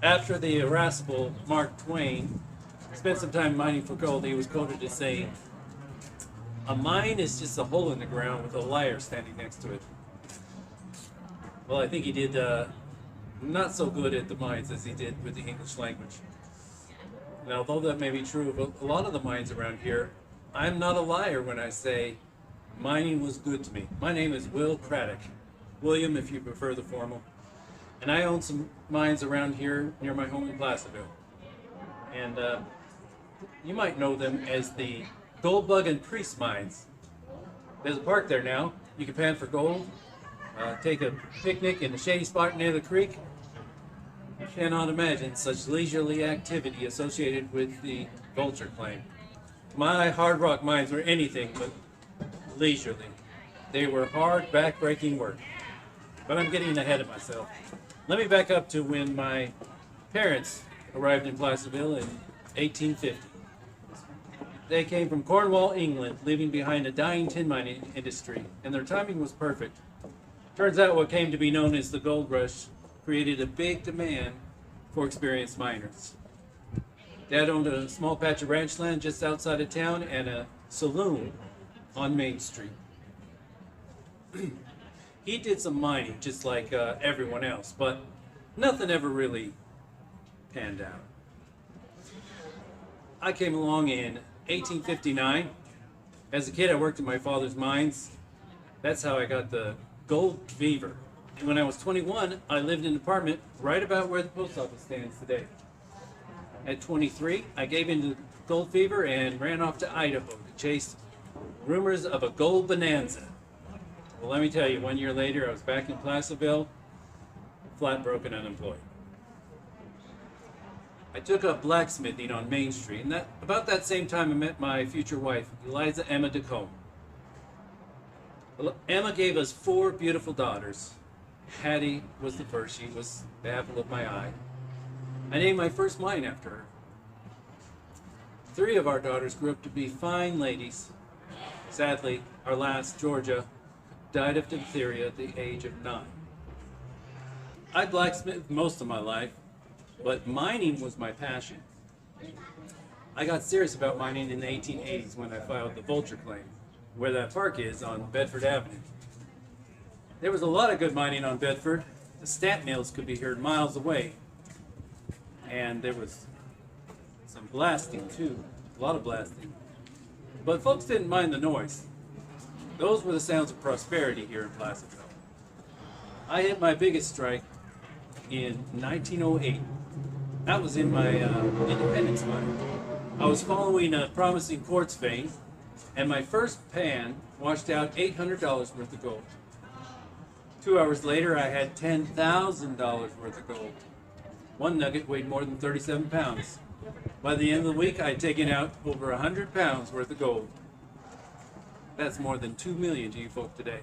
After the irascible Mark Twain spent some time mining for gold, he was quoted as saying, "A mine is just a hole in the ground with a liar standing next to it." Well, I think he did not so good at the mines as he did with the English language. And although that may be true of a lot of the mines around here, I'm not a liar when I say mining was good to me. My name is Will Craddock. William, if you prefer the formal. And I own some mines around here near my home in Placerville. And you might know them as the Goldbug and Priest mines. There's a park there now. You can pan for gold, take a picnic in a shady spot near the creek. You cannot imagine such leisurely activity associated with the Vulture claim. My hard rock mines were anything but leisurely. They were hard, back-breaking work. But I'm getting ahead of myself. Let me back up to when my parents arrived in Placerville in 1850. They came from Cornwall, England, leaving behind a dying tin mining industry, and their timing was perfect. Turns out what came to be known as the gold rush created a big demand for experienced miners. Dad owned a small patch of ranch land just outside of town and a saloon on Main Street. He did some mining just like everyone else, but nothing ever really panned out. I came along in 1859. As a kid, I worked in my father's mines. That's how I got the gold fever. And when I was 21, I lived in an apartment right about where the post office stands today. At 23, I gave in to gold fever and ran off to Idaho to chase rumors of a gold bonanza. Well, let me tell you, 1 year later, I was back in Placerville, flat broke and unemployed. I took up blacksmithing on Main Street, and about that same time I met my future wife, Eliza Emma DeCombe. Well, Emma gave us 4 beautiful daughters. Hattie was the first. She was the apple of my eye. I named my first mine after her. 3 of our daughters grew up to be fine ladies. Sadly, our last, Georgia, died of diphtheria at the age of 9. I blacksmithed most of my life, but mining was my passion. I got serious about mining in the 1880s when I filed the Vulture claim, where that park is on Bedford Avenue. There was a lot of good mining on Bedford. The stamp mills could be heard miles away. And there was some blasting too, a lot of blasting. But folks didn't mind the noise. Those were the sounds of prosperity here in Placerville. I hit my biggest strike in 1908. That was in my Independence mine. I was following a promising quartz vein, and my first pan washed out $800 worth of gold. 2 hours later, I had $10,000 worth of gold. One nugget weighed more than 37 pounds. By the end of the week, I had taken out over 100 pounds worth of gold. That's more than $2 million to you folk today.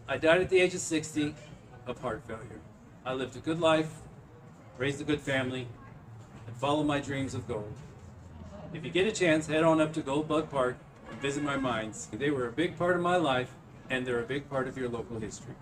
I died at the age of 60 of heart failure. I lived a good life, raised a good family, and followed my dreams of gold. If you get a chance, head on up to Goldbug Park and visit my mines. They were a big part of my life, and they're a big part of your local history.